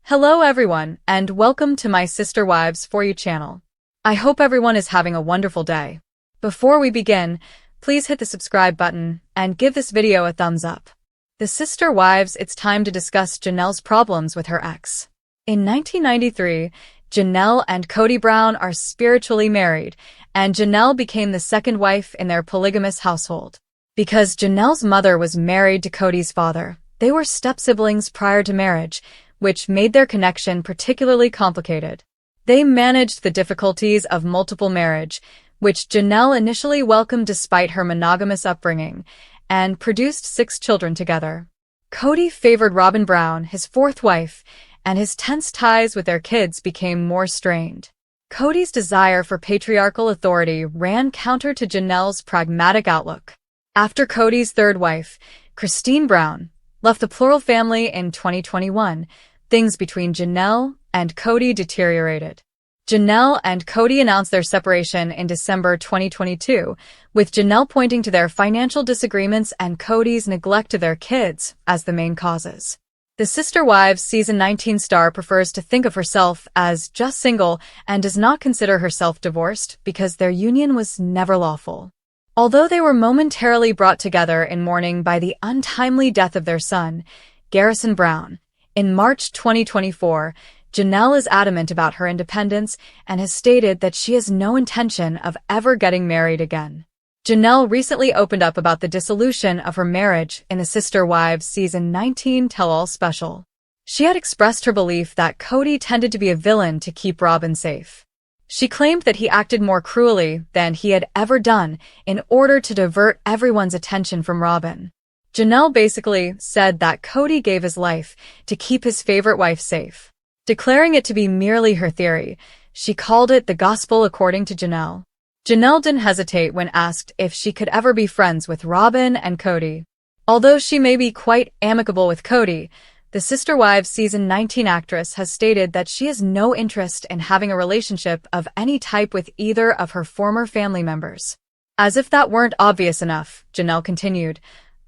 Hello everyone, and welcome to my Sister Wives For You channel. I hope everyone is having a wonderful day. Before we begin, please hit the subscribe button and give this video a thumbs up. The Sister Wives, it's time to discuss Janelle's problems with her ex. In 1993, Janelle and Kody Brown are spiritually married, and Janelle became the second wife in their polygamous household. Because Janelle's mother was married to Kody's father, they were step-siblings prior to marriage, which made their connection particularly complicated. They managed the difficulties of multiple marriage, which Janelle initially welcomed despite her monogamous upbringing, and produced 6 children together. Kody favored Robin Brown, his fourth wife, and his tense ties with their kids became more strained. Kody's desire for patriarchal authority ran counter to Janelle's pragmatic outlook. After Kody's third wife, Christine Brown, left the plural family in 2021, things between Janelle and Kody deteriorated. Janelle and Kody announced their separation in December 2022, with Janelle pointing to their financial disagreements and Kody's neglect of their kids as the main causes. The Sister Wives Season 19 star prefers to think of herself as just single and does not consider herself divorced because their union was never lawful. Although they were momentarily brought together in mourning by the untimely death of their son, Garrison Brown, in March 2024, Janelle is adamant about her independence and has stated that she has no intention of ever getting married again. Janelle recently opened up about the dissolution of her marriage in the Sister Wives Season 19 tell-all special. She had expressed her belief that Kody tended to be a villain to keep Robin safe. She claimed that he acted more cruelly than he had ever done in order to divert everyone's attention from Robin. Janelle basically said that Kody gave his life to keep his favorite wife safe. Declaring it to be merely her theory, she called it the gospel according to Janelle. Janelle didn't hesitate when asked if she could ever be friends with Robin and Kody. Although she may be quite amicable with Kody, the Sister Wives Season 19 actress has stated that she has no interest in having a relationship of any type with either of her former family members. As if that weren't obvious enough, Janelle continued,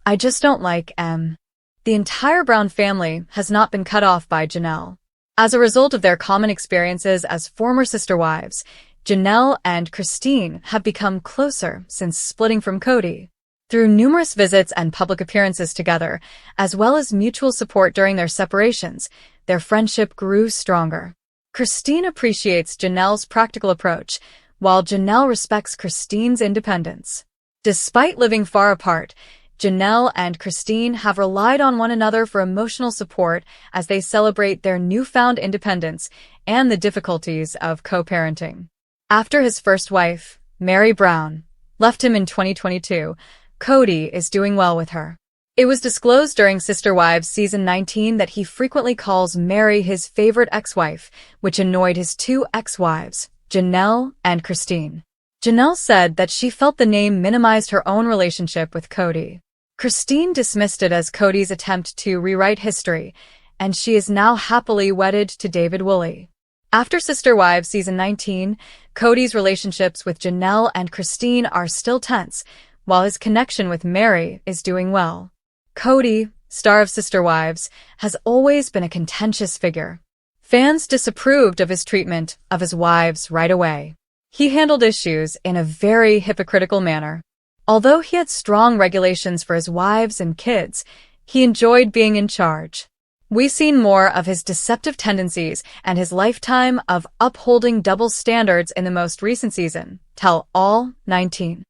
"I just don't like M." The entire Brown family has not been cut off by Janelle. As a result of their common experiences as former sister wives, Janelle and Christine have become closer since splitting from Kody. Through numerous visits and public appearances together, as well as mutual support during their separations, their friendship grew stronger. Christine appreciates Janelle's practical approach, while Janelle respects Christine's independence. Despite living far apart, Janelle and Christine have relied on one another for emotional support as they celebrate their newfound independence and the difficulties of co-parenting. After his first wife, Meri Brown, left him in 2022, Kody is doing well with her. It was disclosed during Sister Wives Season 19 that he frequently calls Meri his favorite ex-wife, which annoyed his 2 ex-wives, Janelle and Christine. Janelle said that she felt the name minimized her own relationship with Kody. Christine dismissed it as Kody's attempt to rewrite history, and she is now happily wedded to David Woolley. After Sister Wives Season 19, Kody's relationships with Janelle and Christine are still tense, while his connection with Meri is doing well. Kody, star of Sister Wives, has always been a contentious figure. Fans disapproved of his treatment of his wives right away. He handled issues in a very hypocritical manner. Although he had strong regulations for his wives and kids, he enjoyed being in charge. We've seen more of his deceptive tendencies and his lifetime of upholding double standards in the most recent season, Tell-All 19.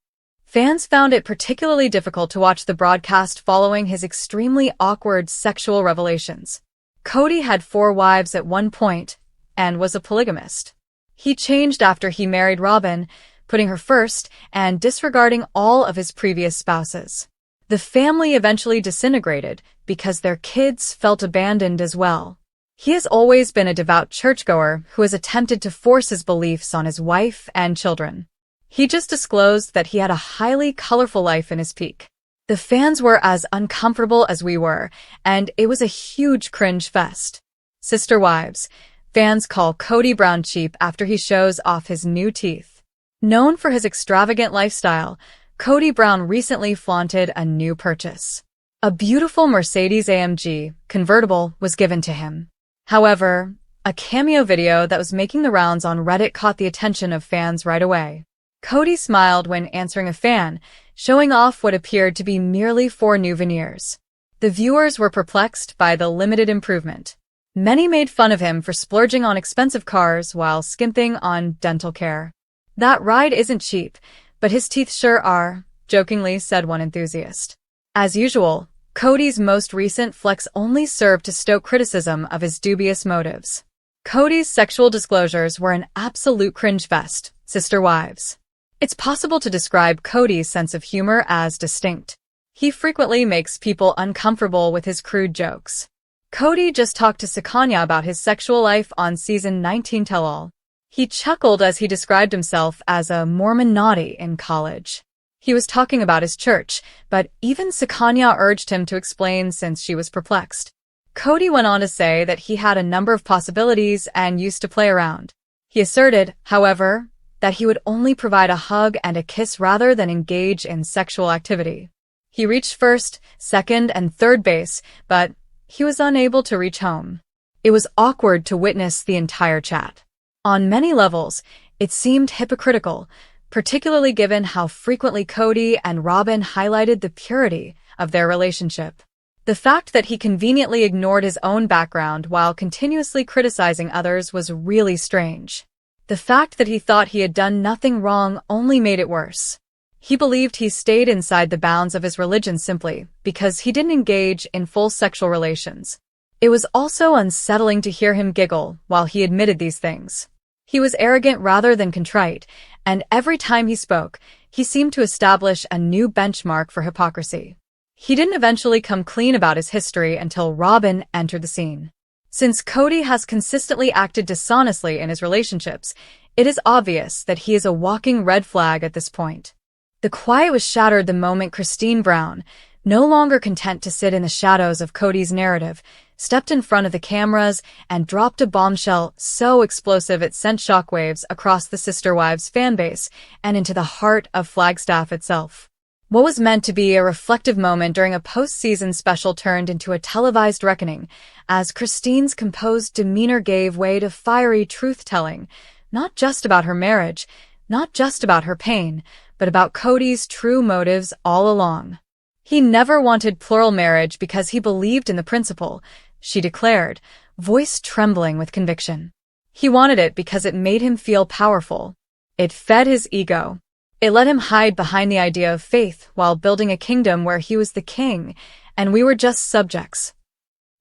Fans found it particularly difficult to watch the broadcast following his extremely awkward sexual revelations. Kody had 4 wives at one point and was a polygamist. He changed after he married Robin, putting her first and disregarding all of his previous spouses. The family eventually disintegrated because their kids felt abandoned as well. He has always been a devout churchgoer who has attempted to force his beliefs on his wife and children. He just disclosed that he had a highly colorful life in his peak. The fans were as uncomfortable as we were, and it was a huge cringe fest. Sister Wives. Fans call Kody Brown cheap after he shows off his new teeth. Known for his extravagant lifestyle, Kody Brown recently flaunted a new purchase. A beautiful Mercedes-AMG convertible was given to him. However, a cameo video that was making the rounds on Reddit caught the attention of fans right away. Kody smiled when answering a fan, showing off what appeared to be merely 4 new veneers. The viewers were perplexed by the limited improvement. Many made fun of him for splurging on expensive cars while skimping on dental care. "That ride isn't cheap, but his teeth sure are," jokingly said one enthusiast. As usual, Kody's most recent flex only served to stoke criticism of his dubious motives. Kody's sexual disclosures were an absolute cringe fest, sister wives. It's possible to describe Kody's sense of humor as distinct. He frequently makes people uncomfortable with his crude jokes. Kody just talked to Sakanya about his sexual life on season 19 Tell-All. He chuckled as he described himself as a Mormon naughty in college. He was talking about his church, but even Sakanya urged him to explain since she was perplexed. Kody went on to say that he had a number of possibilities and used to play around. He asserted, however, that he would only provide a hug and a kiss rather than engage in sexual activity. He reached first, second, and third base, but he was unable to reach home. It was awkward to witness the entire chat. On many levels, it seemed hypocritical, particularly given how frequently Kody and Robyn highlighted the purity of their relationship. The fact that he conveniently ignored his own background while continuously criticizing others was really strange. The fact that he thought he had done nothing wrong only made it worse. He believed he stayed inside the bounds of his religion simply because he didn't engage in full sexual relations. It was also unsettling to hear him giggle while he admitted these things. He was arrogant rather than contrite, and every time he spoke, he seemed to establish a new benchmark for hypocrisy. He didn't eventually come clean about his history until Robyn entered the scene. Since Kody has consistently acted dishonestly in his relationships, it is obvious that he is a walking red flag at this point. The quiet was shattered the moment Christine Brown, no longer content to sit in the shadows of Kody's narrative, stepped in front of the cameras and dropped a bombshell so explosive it sent shockwaves across the Sister Wives fanbase and into the heart of Flagstaff itself. What was meant to be a reflective moment during a post-season special turned into a televised reckoning, as Christine's composed demeanor gave way to fiery truth-telling, not just about her marriage, not just about her pain, but about Kody's true motives all along. He never wanted plural marriage because he believed in the principle, she declared, voice trembling with conviction. He wanted it because it made him feel powerful. It fed his ego. It let him hide behind the idea of faith while building a kingdom where he was the king, and we were just subjects.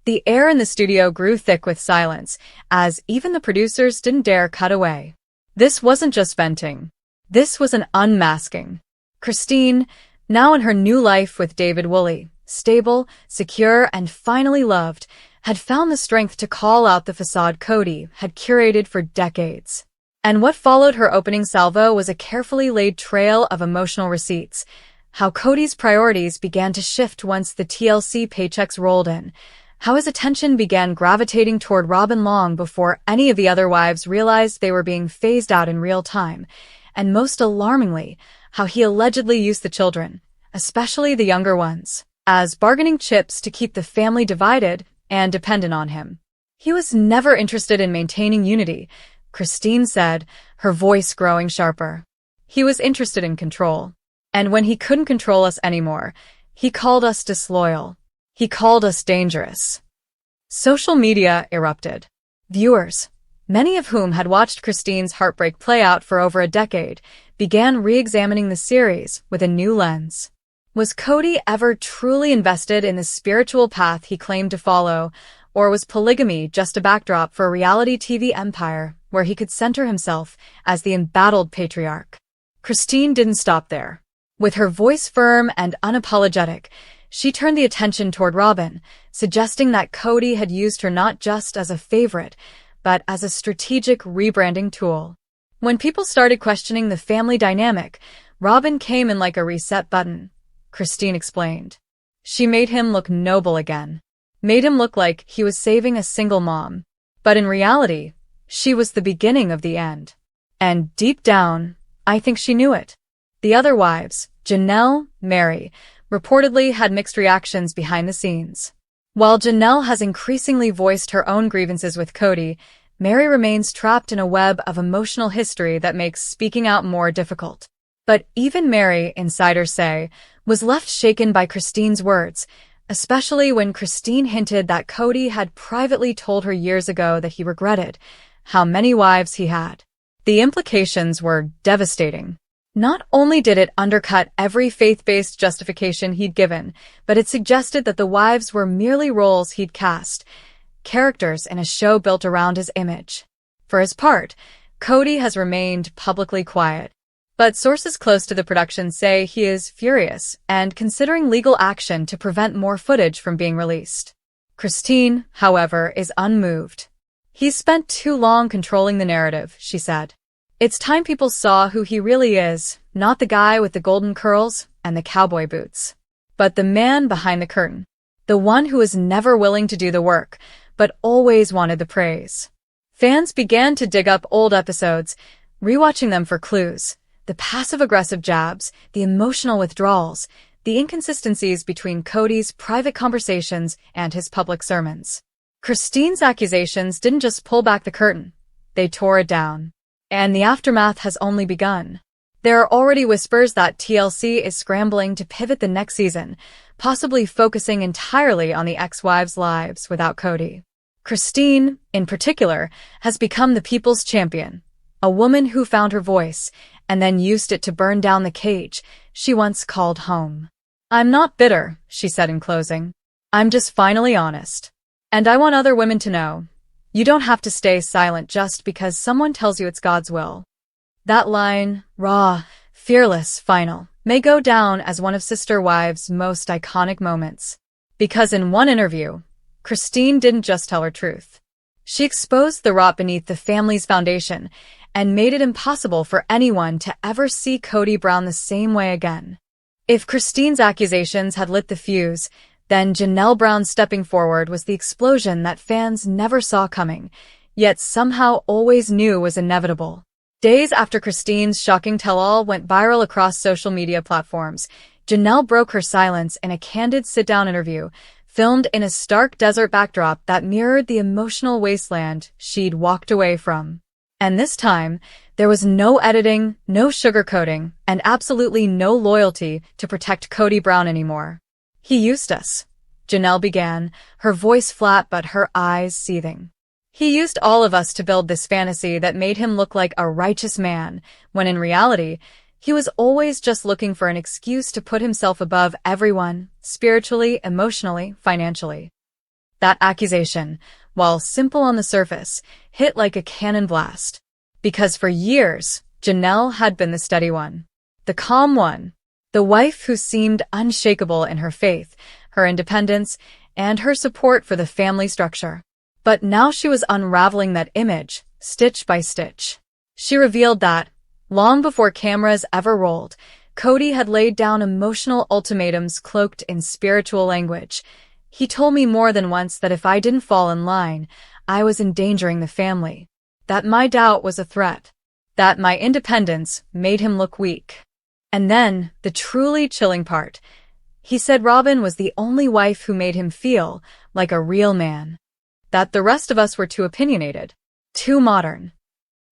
The air in the studio grew thick with silence, as even the producers didn't dare cut away. This wasn't just venting. This was an unmasking. Christine, now in her new life with David Woolley, stable, secure, and finally loved, had found the strength to call out the facade Kody had curated for decades. And what followed her opening salvo was a carefully laid trail of emotional receipts, how Kody's priorities began to shift once the TLC paychecks rolled in, how his attention began gravitating toward Robyn long before any of the other wives realized they were being phased out in real time, and most alarmingly, how he allegedly used the children, especially the younger ones, as bargaining chips to keep the family divided and dependent on him. He was never interested in maintaining unity, Christine said, her voice growing sharper. He was interested in control. And when he couldn't control us anymore, he called us disloyal. He called us dangerous. Social media erupted. Viewers, many of whom had watched Christine's heartbreak play out for over a decade, began re-examining the series with a new lens. Was Kody ever truly invested in the spiritual path he claimed to follow, or was polygamy just a backdrop for a reality TV empire where he could center himself as the embattled patriarch? Christine didn't stop there. With her voice firm and unapologetic, she turned the attention toward Robyn, suggesting that Kody had used her not just as a favorite, but as a strategic rebranding tool. When people started questioning the family dynamic, Robyn came in like a reset button, Christine explained. She made him look noble again. Made him look like he was saving a single mom. But in reality, she was the beginning of the end. And deep down, I think she knew it. The other wives, Janelle, Meri, reportedly had mixed reactions behind the scenes. While Janelle has increasingly voiced her own grievances with Kody, Meri remains trapped in a web of emotional history that makes speaking out more difficult. But even Meri, insiders say, was left shaken by Christine's words, especially when Christine hinted that Kody had privately told her years ago that he regretted how many wives he had. The implications were devastating. Not only did it undercut every faith-based justification he'd given, but it suggested that the wives were merely roles he'd cast, characters in a show built around his image. For his part, Kody has remained publicly quiet, but sources close to the production say he is furious and considering legal action to prevent more footage from being released. Christine, however, is unmoved. "He's spent too long controlling the narrative," she said. "It's time people saw who he really is, not the guy with the golden curls and the cowboy boots, but the man behind the curtain, the one who was never willing to do the work, but always wanted the praise." Fans began to dig up old episodes, rewatching them for clues. The passive-aggressive jabs, the emotional withdrawals, the inconsistencies between Kody's private conversations and his public sermons. Christine's accusations didn't just pull back the curtain, they tore it down. And the aftermath has only begun. There are already whispers that TLC is scrambling to pivot the next season, possibly focusing entirely on the ex-wives' lives without Kody. Christine, in particular, has become the people's champion, a woman who found her voice and then used it to burn down the cage she once called home. "I'm not bitter," she said in closing. "I'm just finally honest. And I want other women to know, you don't have to stay silent just because someone tells you it's God's will." That line, raw, fearless, final, may go down as one of Sister Wives' most iconic moments. Because in one interview, Christine didn't just tell her truth. She exposed the rot beneath the family's foundation and made it impossible for anyone to ever see Kody Brown the same way again. If Christine's accusations had lit the fuse, then Janelle Brown stepping forward was the explosion that fans never saw coming, yet somehow always knew was inevitable. Days after Christine's shocking tell-all went viral across social media platforms, Janelle broke her silence in a candid sit-down interview, filmed in a stark desert backdrop that mirrored the emotional wasteland she'd walked away from. And this time, there was no editing, no sugarcoating, and absolutely no loyalty to protect Kody Brown anymore. "He used us," Janelle began, her voice flat but her eyes seething. "He used all of us to build this fantasy that made him look like a righteous man, when in reality, he was always just looking for an excuse to put himself above everyone, spiritually, emotionally, financially." That accusation, while simple on the surface, hit like a cannon blast. Because for years, Janelle had been the steady one, the calm one, the wife who seemed unshakable in her faith, her independence, and her support for the family structure. But now she was unraveling that image, stitch by stitch. She revealed that, long before cameras ever rolled, Kody had laid down emotional ultimatums cloaked in spiritual language. "He told me more than once that if I didn't fall in line, I was endangering the family. That my doubt was a threat. That my independence made him look weak." And then, the truly chilling part. He said Robin was the only wife who made him feel like a real man. That the rest of us were too opinionated, too modern.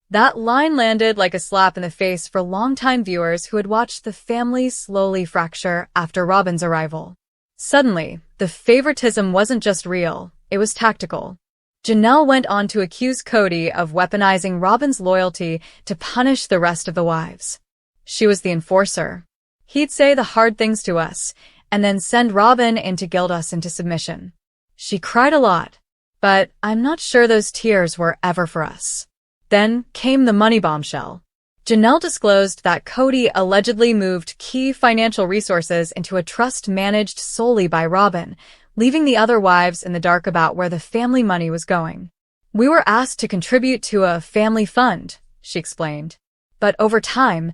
That line landed like a slap in the face for longtime viewers who had watched the family slowly fracture after Robin's arrival. Suddenly, the favoritism wasn't just real, it was tactical. Janelle went on to accuse Kody of weaponizing Robin's loyalty to punish the rest of the wives. She was the enforcer. He'd say the hard things to us, and then send Robin in to guilt us into submission. She cried a lot, but I'm not sure those tears were ever for us. Then came the money bombshell. Janelle disclosed that Kody allegedly moved key financial resources into a trust managed solely by Robin, leaving the other wives in the dark about where the family money was going. "We were asked to contribute to a family fund," she explained. But over time,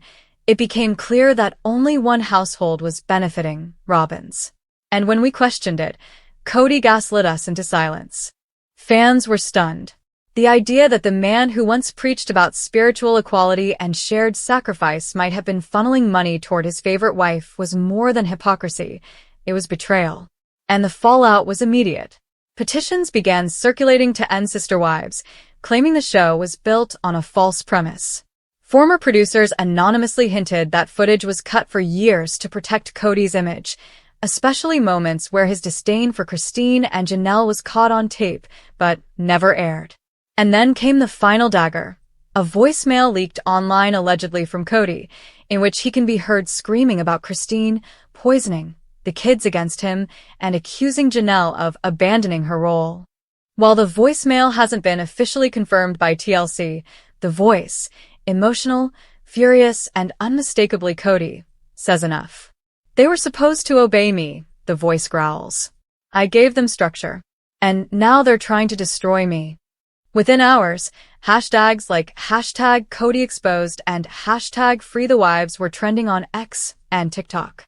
it became clear that only one household was benefiting, Robin's. And when we questioned it, Kody gaslit us into silence. Fans were stunned. The idea that the man who once preached about spiritual equality and shared sacrifice might have been funneling money toward his favorite wife was more than hypocrisy, it was betrayal. And the fallout was immediate. Petitions began circulating to end Sister Wives, claiming the show was built on a false premise. Former producers anonymously hinted that footage was cut for years to protect Kody's image, especially moments where his disdain for Christine and Janelle was caught on tape, but never aired. And then came the final dagger, a voicemail leaked online allegedly from Kody, in which he can be heard screaming about Christine poisoning the kids against him and accusing Janelle of abandoning her role. While the voicemail hasn't been officially confirmed by TLC, the voice, emotional, furious, and unmistakably Kody, says enough. "They were supposed to obey me," the voice growls. "I gave them structure. And now they're trying to destroy me." Within hours, hashtags like #KodyExposed and #FreeTheWives were trending on X and TikTok.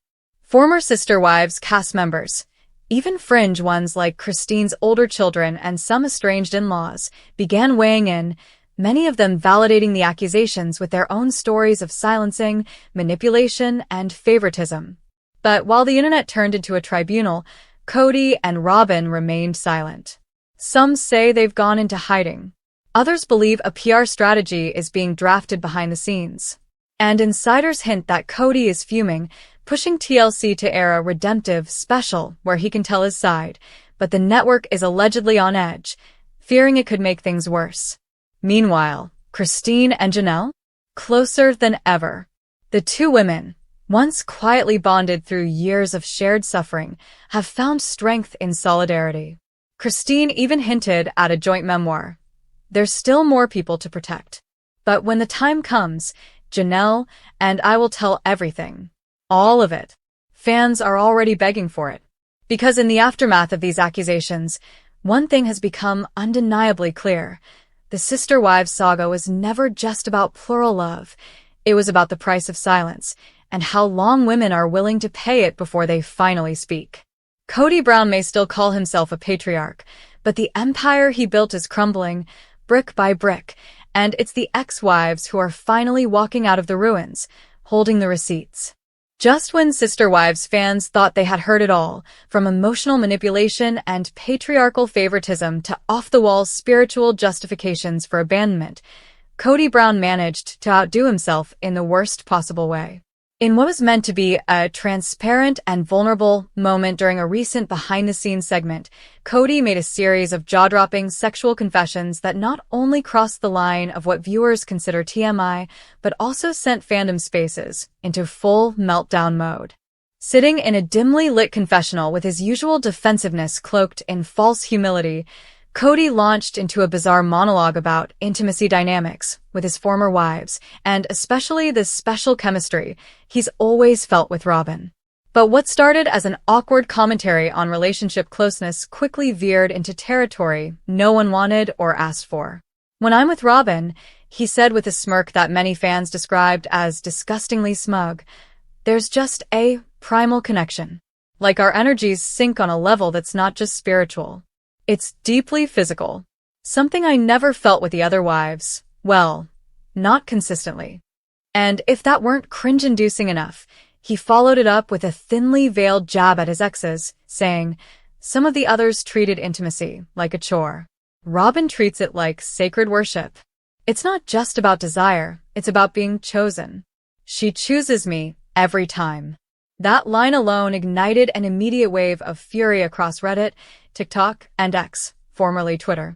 Former Sister Wives cast members, even fringe ones like Christine's older children and some estranged in-laws, began weighing in, many of them validating the accusations with their own stories of silencing, manipulation, and favoritism. But while the internet turned into a tribunal, Kody and Robyn remained silent. Some say they've gone into hiding. Others believe a PR strategy is being drafted behind the scenes. And insiders hint that Kody is fuming, pushing TLC to air a redemptive special where he can tell his side, but the network is allegedly on edge, fearing it could make things worse. Meanwhile, Christine and Janelle? Closer than ever. The two women, once quietly bonded through years of shared suffering, have found strength in solidarity. Christine even hinted at a joint memoir. There's still more people to protect. But when the time comes, Janelle and I will tell everything. All of it. Fans are already begging for it. Because in the aftermath of these accusations, one thing has become undeniably clear. The Sister Wives saga was never just about plural love. It was about the price of silence, and how long women are willing to pay it before they finally speak. Kody Brown may still call himself a patriarch, but the empire he built is crumbling, brick by brick, and it's the ex-wives who are finally walking out of the ruins, holding the receipts. Just when Sister Wives fans thought they had heard it all, from emotional manipulation and patriarchal favoritism to off-the-wall spiritual justifications for abandonment, Kody Brown managed to outdo himself in the worst possible way. In what was meant to be a transparent and vulnerable moment during a recent behind-the-scenes segment, Kody made a series of jaw-dropping sexual confessions that not only crossed the line of what viewers consider TMI, but also sent fandom spaces into full meltdown mode. Sitting in a dimly lit confessional with his usual defensiveness cloaked in false humility, Kody launched into a bizarre monologue about intimacy dynamics with his former wives, and especially the special chemistry he's always felt with Robyn. But what started as an awkward commentary on relationship closeness quickly veered into territory no one wanted or asked for. "When I'm with Robyn," he said with a smirk that many fans described as disgustingly smug, "there's just a primal connection. Like our energies sync on a level that's not just spiritual. It's deeply physical. Something I never felt with the other wives. Well, not consistently." And if that weren't cringe-inducing enough, he followed it up with a thinly veiled jab at his exes, saying, "Some of the others treated intimacy like a chore. Robyn treats it like sacred worship. It's not just about desire, it's about being chosen. She chooses me every time." That line alone ignited an immediate wave of fury across Reddit, TikTok, and X, formerly Twitter.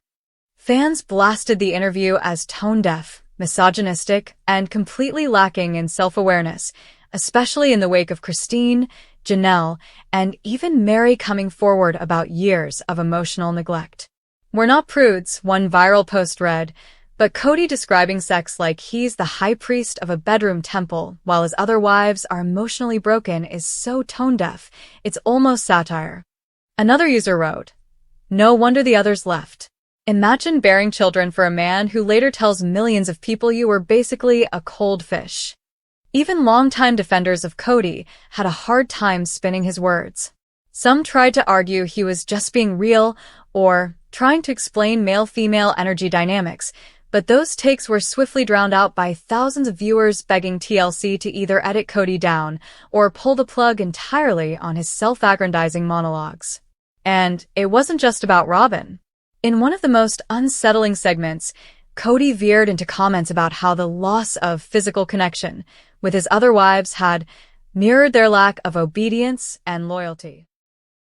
Fans blasted the interview as tone-deaf, misogynistic, and completely lacking in self-awareness, especially in the wake of Christine, Janelle, and even Meri coming forward about years of emotional neglect. "We're not prudes," one viral post read, but Kody describing sex like he's the high priest of a bedroom temple while his other wives are emotionally broken is so tone-deaf, it's almost satire. Another user wrote, "No wonder the others left. Imagine bearing children for a man who later tells millions of people you were basically a cold fish." Even longtime defenders of Kody had a hard time spinning his words. Some tried to argue he was just being real or trying to explain male-female energy dynamics, but those takes were swiftly drowned out by thousands of viewers begging TLC to either edit Kody down or pull the plug entirely on his self-aggrandizing monologues. And it wasn't just about Robin. In one of the most unsettling segments, Kody veered into comments about how the loss of physical connection with his other wives had mirrored their lack of obedience and loyalty.